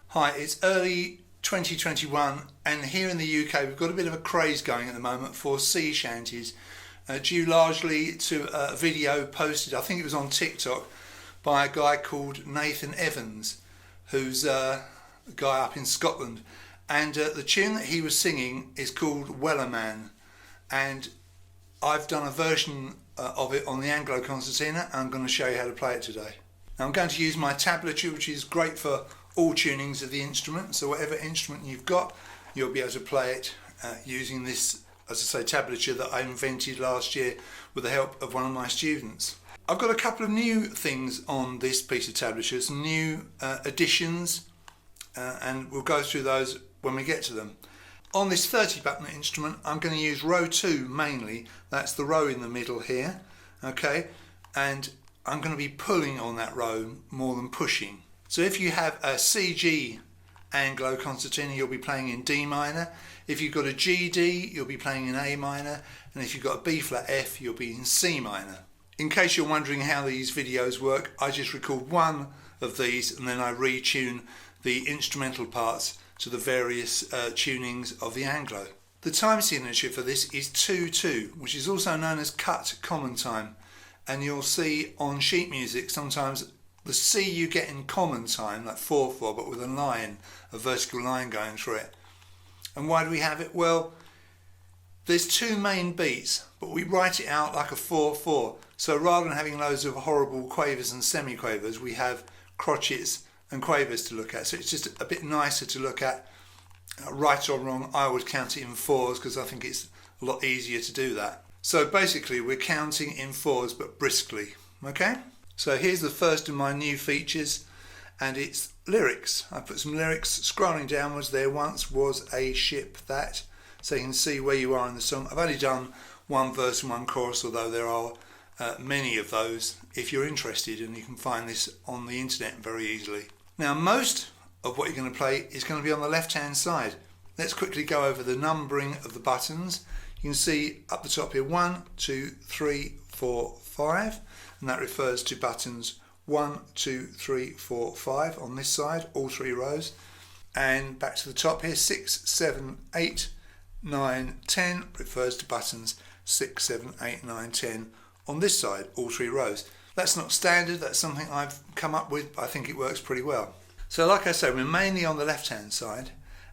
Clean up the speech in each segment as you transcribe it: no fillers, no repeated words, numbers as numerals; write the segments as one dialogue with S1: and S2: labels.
S1: Hi, it's early 2021 and here in the UK we've got a bit of a craze going at the moment for sea shanties, due largely to a video posted, I think it was on TikTok, by a guy called Nathan Evans, who's a guy up in Scotland, and the tune that he was singing is called Wellerman, and I've done a version of it on the Anglo Concertina and I'm going to show you how to play it today. Now I'm going to use my tablature, which is great for all tunings of the instrument, so whatever instrument you've got you'll be able to play it using this, as I say, tablature that I invented last year with the help of one of my students. I've got a couple of new things on this piece of tablature, some new additions, and we'll go through those when we get to them. On this 30 button instrument I'm going to use row 2 mainly, that's the row in the middle here, okay, and I'm going to be pulling on that row more than pushing. So if you have a CG Anglo Concertina, you'll be playing in D minor. If you've got a GD, you'll be playing in A minor. And if you've got a B flat F, you'll be in C minor. In case you're wondering how these videos work, I just record one of these and then I retune the instrumental parts to the various tunings of the Anglo. The time signature for this is 2/2, which is also known as cut common time. And you'll see on sheet music sometimes the C you get in common time, like 4/4, but with a line, a vertical line going through it. And why do we have it? Well, there's two main beats, but we write it out like a 4/4. So rather than having loads of horrible quavers and semi-quavers, we have crotchets and quavers to look at. So it's just a bit nicer to look at. Right or wrong, I would count it in 4s because I think it's a lot easier to do that. So basically we're counting in 4s but briskly, okay? So here's the first of my new features, and it's lyrics. I put some lyrics scrolling downwards. There once was a ship that, so you can see where you are in the song. I've only done one verse and one chorus, although there are many of those if you're interested, and you can find this on the internet very easily. Now most of what you're going to play is going to be on the left hand side. Let's quickly go over the numbering of the buttons. You can see up the top here 1, 2, 3, 4, 5. And that refers to buttons 1, 2, 3, 4, 5 on this side, all 3 rows. And back to the top here, 6, 7, 8, 9, 10 refers to buttons 6, 7, 8, 9, 10 on this side, all 3 rows. That's not standard, that's something I've come up with, but I think it works pretty well. So like I say, we're mainly on the left hand side,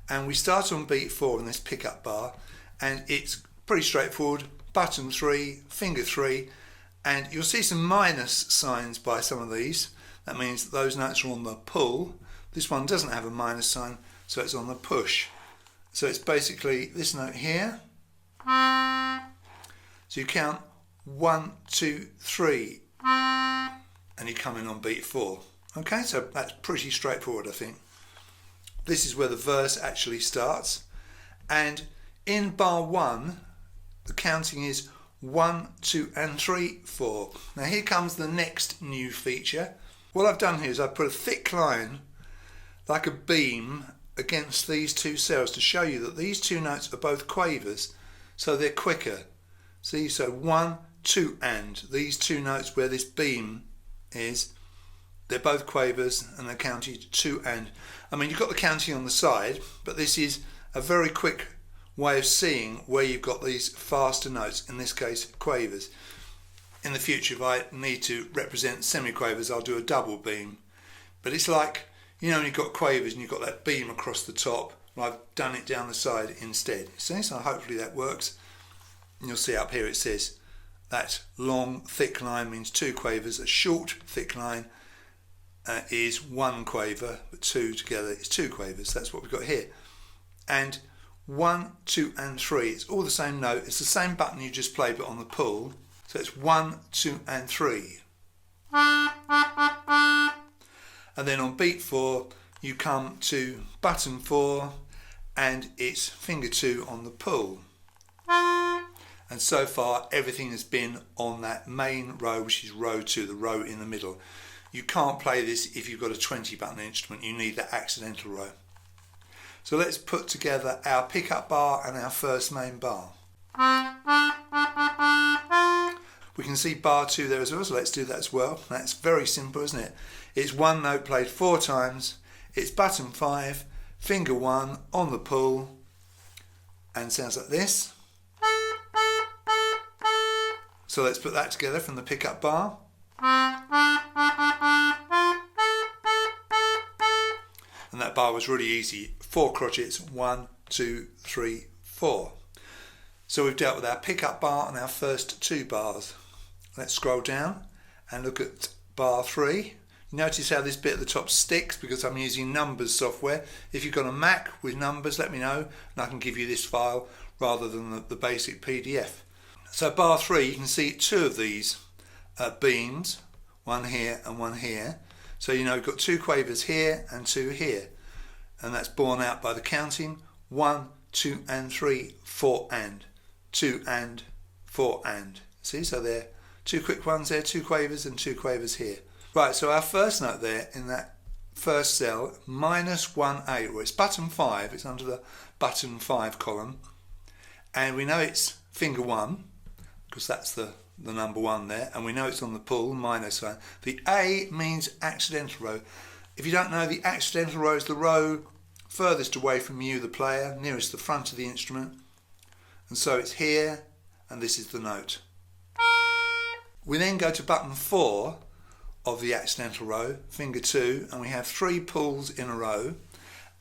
S1: and we start on beat 4 in this pickup bar, and it's pretty straightforward, button 3, finger 3, and you'll see some minus signs by some of these. That means those notes are on the pull. This one doesn't have a minus sign, so it's on the push. So it's basically this note here. So you count 1, 2, 3, and you come in on beat 4. Okay, so that's pretty straightforward, I think. This is where the verse actually starts. And in bar 1, the counting is 1, 2 and 3, 4. Now here comes the next new feature. What I've done here is I've put a thick line like a beam against these two cells to show you that these two notes are both quavers, so they're quicker. See, so 1, 2 and these two notes where this beam is, they're both quavers and they're counted 2 and. I mean, you've got the counting on the side, but this is a very quick way of seeing where you've got these faster notes, in this case quavers. In the future, if I need to represent semi-quavers, I'll do a double beam. But it's like, you know, when you've got quavers and you've got that beam across the top, well, I've done it down the side instead. See, so hopefully that works. And you'll see up here it says that long thick line means 2 quavers, a short thick line is 1 quaver, but 2 together is 2 quavers. That's what we've got here. And 1, 2 and 3, it's all the same note, it's the same button you just played but on the pull, so it's 1, 2 and 3. And then on beat 4 you come to button 4 and it's finger 2 on the pull. And so far everything has been on that main row, which is row 2, the row in the middle. You can't play this if you've got a 20 button instrument, you need that accidental row. So let's put together our pickup bar and our first main bar. We can see bar 2 there as well, so let's do that as well. That's very simple, isn't it? It's one note played 4 times, it's button 5, finger 1 on the pull, and sounds like this. So let's put that together from the pickup bar. And that bar was really easy. 4 crotchets, 1, 2, 3, 4. So we've dealt with our pickup bar and our first 2 bars. Let's scroll down and look at bar 3. Notice how this bit at the top sticks because I'm using numbers software. If you've got a Mac with numbers, let me know and I can give you this file rather than the basic PDF. So bar 3, you can see 2 of these beams, one here and one here. So you know we've got 2 quavers here and 2 here. And that's borne out by the counting 1, 2 and 3, 4 and 2 and 4 and. See, so there 2 quick ones there, 2 quavers and 2 quavers here. Right, so our first note there in that first cell, -1/8, well it's button 5, it's under the button 5 column. And we know it's finger 1, because that's the number 1 there, and we know it's on the pull, -1. The A means accidental row. If you don't know, the accidental row is the row furthest away from you, the player, nearest the front of the instrument. And so it's here, and this is the note. We then go to button 4 of the accidental row, finger 2, and we have 3 pulls in a row,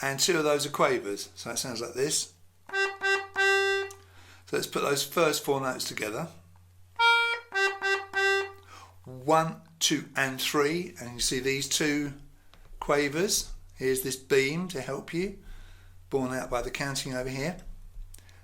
S1: and 2 of those are quavers. So that sounds like this. So let's put those first 4 notes together. 1, 2 and 3, and you see these 2 quavers. Here's this beam to help you, borne out by the counting over here.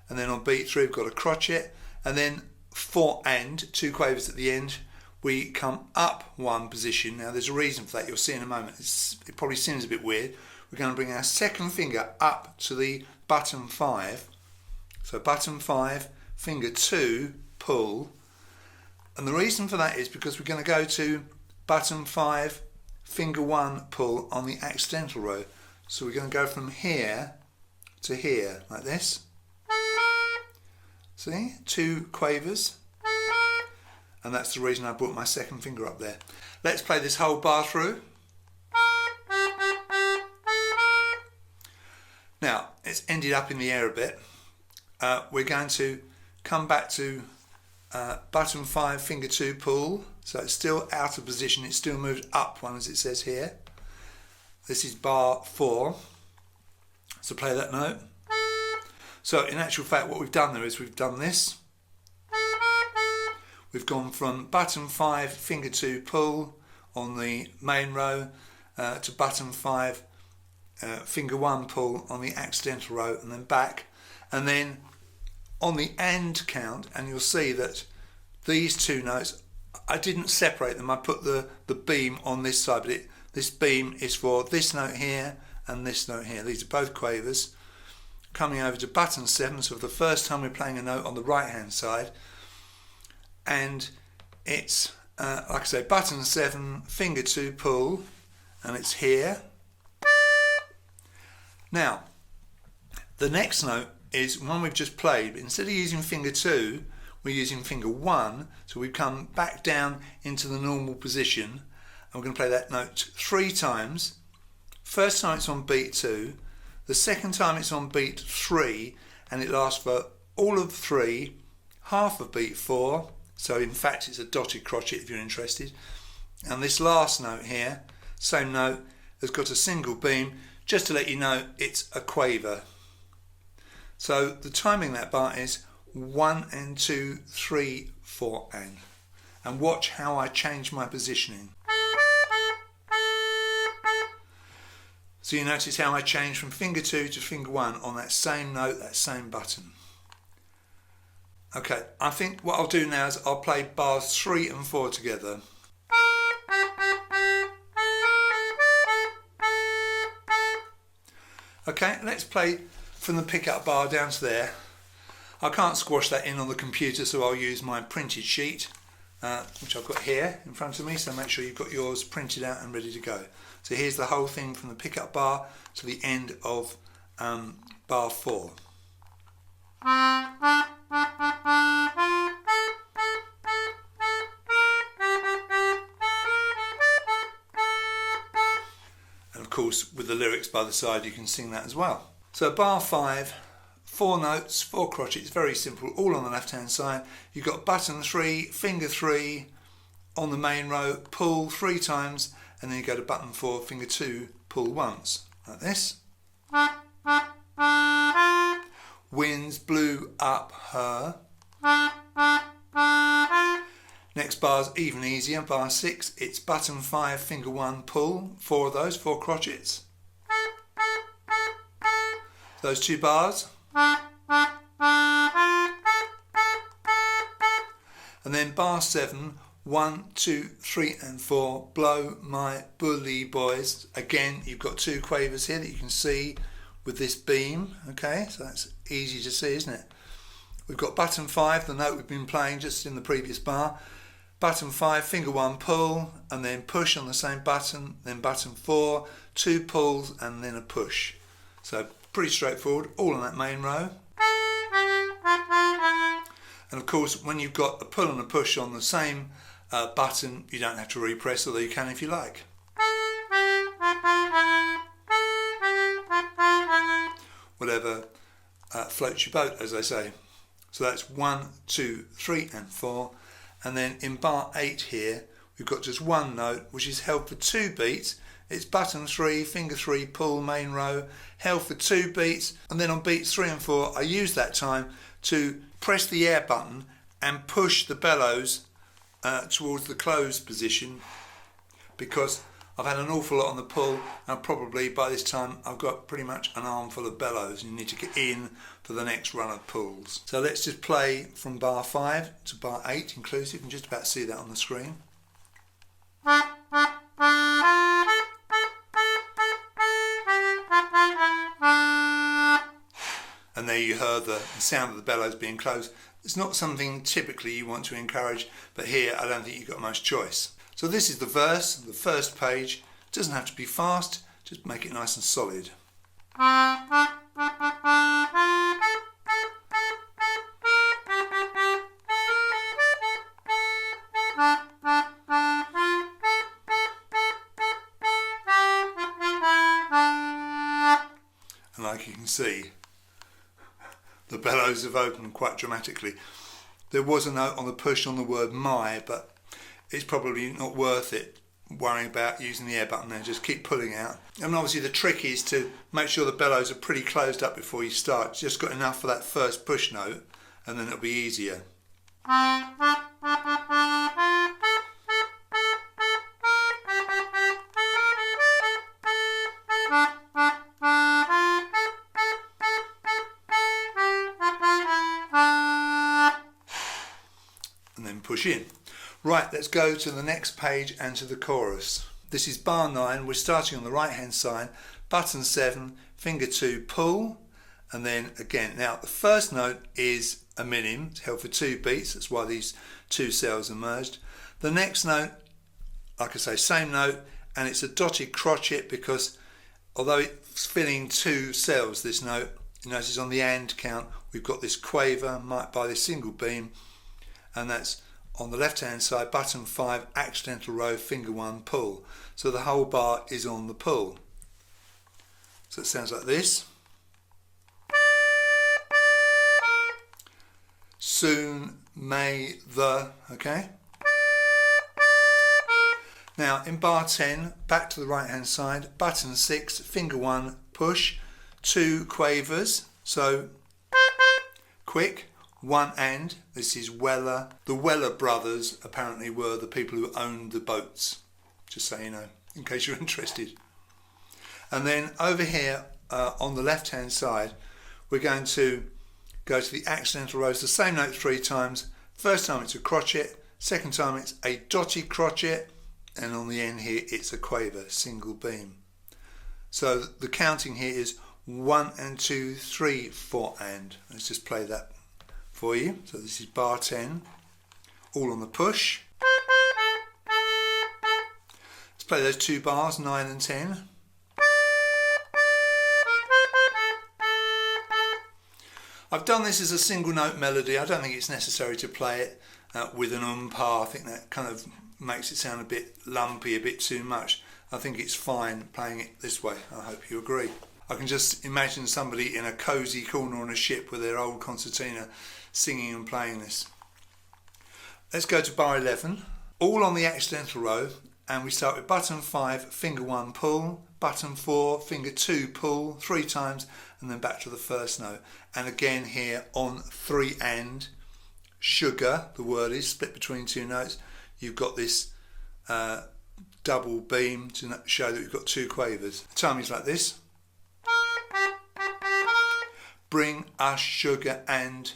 S1: And then on beat 3 we've got a crotchet, and then 4 and 2 quavers at the end. We come up 1 position. Now there's a reason for that, you'll see in a moment. It probably seems a bit weird. We're going to bring our second finger up to the button 5. So button 5, finger 2, pull. And the reason for that is because we're going to go to button 5, finger 1, pull on the accidental row. So we're going to go from here to here, like this. See, 2 quavers. And that's the reason I brought my second finger up there. Let's play this whole bar through. Now, it's ended up in the air a bit. We're going to come back to button 5, finger 2, pull. So it's still out of position, it's still moved up 1 as it says here. This is bar 4. So play that note. So in actual fact what we've done there is we've done this. We've gone from button 5, finger 2, pull on the main row to button 5, finger 1, pull on the accidental row, and then back. And then on the and count, and you'll see that these 2 notes, I didn't separate them, I put the beam on this side, but this beam is for this note here and this note here. These are both quavers. Coming over to button 7, so for the first time we're playing a note on the right hand side, and it's like I say, button 7, finger 2, pull, and it's here. Now the next note is one we've just played, but instead of using finger 2 we're using finger 1, so we've come back down into the normal position, and we're going to play that note 3 times. First time it's on beat 2, the second time it's on beat 3, and it lasts for all of 3, half of beat 4, so in fact it's a dotted crotchet if you're interested. And this last note here, same note, has got a single beam, just to let you know it's a quaver. So the timing that bar is 1 and 2, 3, 4 and watch how I change my positioning. So you notice how I change from finger 2 to finger 1 on that same note, that same button. Okay, I think what I'll do now is I'll play bars 3 and 4 together. Okay, let's play from the pickup bar down to there. I can't squash that in on the computer, so I'll use my printed sheet. which I've got here in front of me, so make sure you've got yours printed out and ready to go. So here's the whole thing from the pickup bar to the end of bar 4. And of course, with the lyrics by the side, you can sing that as well. So bar 5, 4 notes, 4 crotchets, very simple, all on the left hand side. You've got button 3, finger 3 on the main row, pull 3 times, and then you go to button 4, finger 2, pull once, like this. Winds blew up her. Next bar's even easier, bar 6, it's button 5, finger 1, pull, 4 of those, 4 crotchets. Those 2 bars. And then bar 7, 1, 2, 3 and 4, blow my bully boys. Again, you've got 2 quavers here that you can see with this beam, okay, so that's easy to see, isn't it? We've got button 5, the note we've been playing just in the previous bar. Button 5, finger 1, pull, and then push on the same button, then button 4, 2 pulls and then a push. So pretty straightforward, all on that main row. And of course, when you've got a pull and a push on the same button, you don't have to repress, although you can if you like. Whatever floats your boat, as they say. So that's 1, 2, 3 and 4. And then in bar 8 here, we've got just 1 note, which is held for 2 beats. It's button 3, finger 3, pull, main row, held for 2 beats. And then on beats 3 and 4, I use that time to press the air button and push the bellows towards the closed position, because I've had an awful lot on the pull, and probably by this time I've got pretty much an armful of bellows. You need to get in for the next run of pulls. So let's just play from bar 5 to bar 8 inclusive. You can just about see that on the screen. And there you heard the sound of the bellows being closed. It's not something typically you want to encourage, but here I don't think you've got much choice. So this is the verse, the first page. It doesn't have to be fast, just make it nice and solid. And like you can see, the bellows have opened quite dramatically. There was a note on the push on the word my, but it's probably not worth it worrying about using the air button there. Just keep pulling out. And obviously the trick is to make sure the bellows are pretty closed up before you start. Just got enough for that first push note, and then it'll be easier. And then push in. Right, let's go to the next page and to the chorus. This is bar 9, we're starting on the right hand side, button 7, finger 2, pull, and then again. Now the first note is a minim, it's held for 2 beats, that's why these 2 cells are merged. The next note, like I say, same note, and it's a dotted crotchet because although it's filling 2 cells, this note, you notice on the and count, we've got this quaver marked by this single beam, and that's on the left hand side, button 5, accidental row, finger 1, pull. So the whole bar is on the pull. So it sounds like this. Soon may the, okay? Now in bar 10, back to the right hand side, button 6, finger 1, push, 2 quavers, so quick. 1 and, this is Weller. The Weller brothers apparently were the people who owned the boats, just so you know, in case you're interested. And then over here on the left hand side, we're going to go to the accidental rows, the same note 3 times. First time it's a crotchet, second time it's a dotted crotchet, and on the end here it's a quaver, single beam. So the counting here is 1 and 2, 3, 4 and. Let's just play that for you. So this is bar 10, all on the push. Let's play those two bars, 9 and 10. I've done this as a single note melody. I don't think it's necessary to play it with an pa. I think that kind of makes it sound a bit lumpy, a bit too much. I think it's fine playing it this way. I hope you agree. I can just imagine somebody in a cosy corner on a ship with their old concertina singing and playing this. Let's go to bar 11. All on the accidental row, and we start with button 5, finger 1, pull, button 4, finger 2, pull, 3 times, and then back to the first note. And again here on 3 and, sugar, the word is, split between 2 notes. You've got this double beam to show that you've got 2 quavers. The timing's like this. Bring us sugar and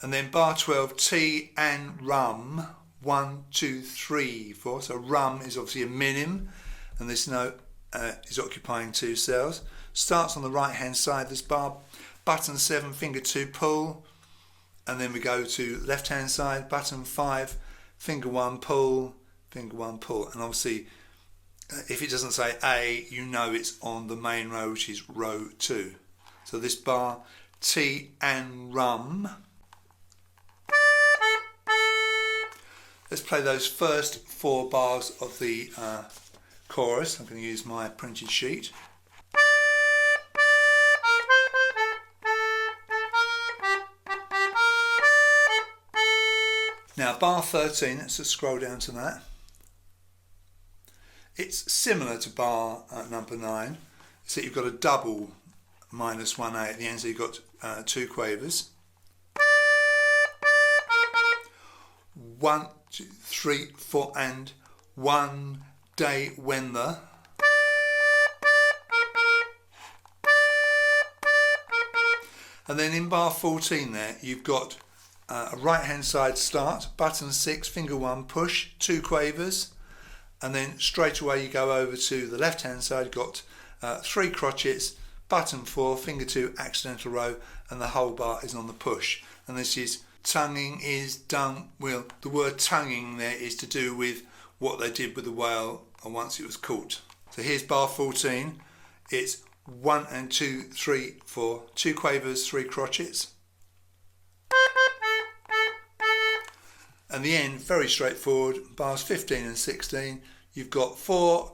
S1: then bar 12, tea and rum. 1, 2, 3, 4. So rum is obviously a minim, and this note is occupying 2 cells. Starts on the right hand side of this bar. Button 7, finger 2, pull, and then we go to left hand side. Button 5, finger 1, pull, finger 1, pull, and obviously if it doesn't say A, you know it's on the main row, which is row 2. So this bar, tea and rum. Let's play those first 4 bars of the chorus. I'm going to use my printed sheet. Now bar 13, let's just scroll down to that. It's similar to bar number 9, so you've got a double minus 1A at the end, so you've got 2 quavers. 1, 2, 3, 4 and one day when the. And then in bar 14 there you've got a right hand side start, button 6, finger 1, push, 2 quavers, and then straight away you go over to the left hand side. You've got 3 crotchets, button 4, finger 2, accidental row, and the whole bar is on the push. And this is tonguing is done. Well, the word tonguing there is to do with what they did with the whale once it was caught. So here's bar 14. It's 1 and 2, 3, 4, 2 quavers, 3 crotchets. And the end, very straightforward, bars 15 and 16. You've got 4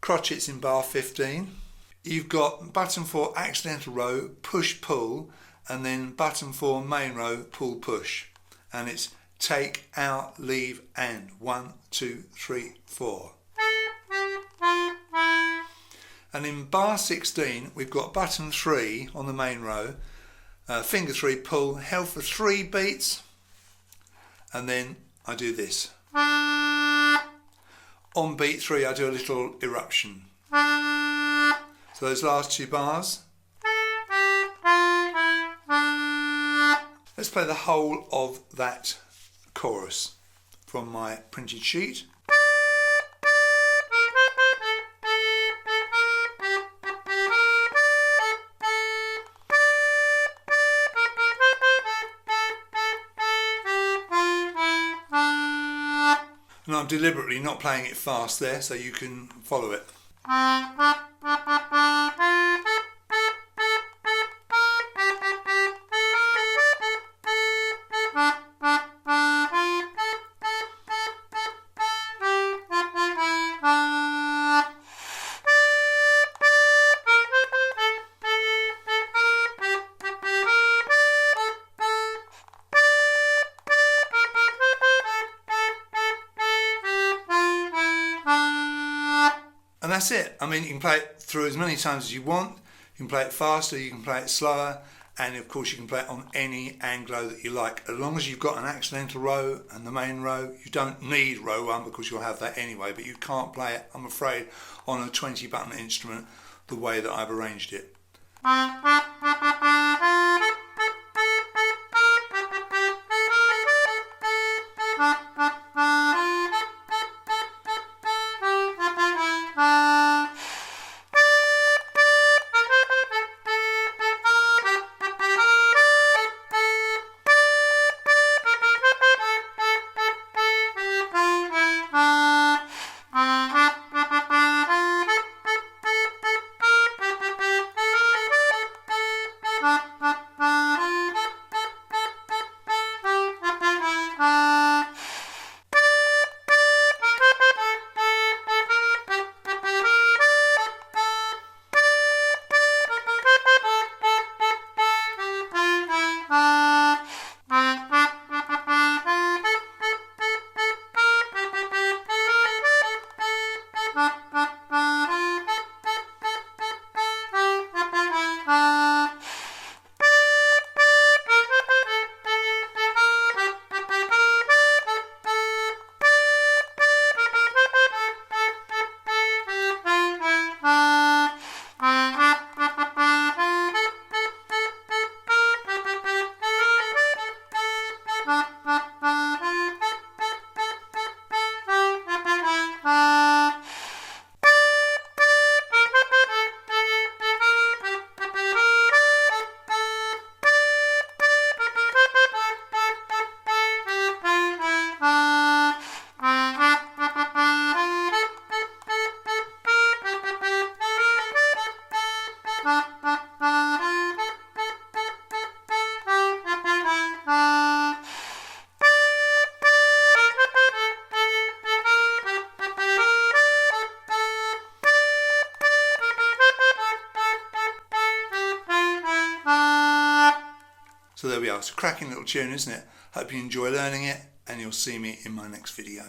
S1: crotchets in bar 15. You've got button 4 accidental row, push, pull, and then button 4 main row, pull, push. And it's take, out, leave, and 1, 2, 3, 4. And in bar 16, we've got button 3 on the main row, finger 3, pull, held for 3 beats, and then I do this. On beat 3 I do a little eruption. So those last 2 bars. Let's play the whole of that chorus from my printed sheet. And I'm deliberately not playing it fast there so you can follow it. And that's it. I mean, you can play it through as many times as you want. You can play it faster, you can play it slower, and of course you can play it on any Anglo that you like. As long as you've got an accidental row and the main row, you don't need row 1 because you'll have that anyway, but you can't play it, I'm afraid, on a 20 button instrument the way that I've arranged it. So there we are. It's a cracking little tune, isn't it? Hope you enjoy learning it, and you'll see me in my next video.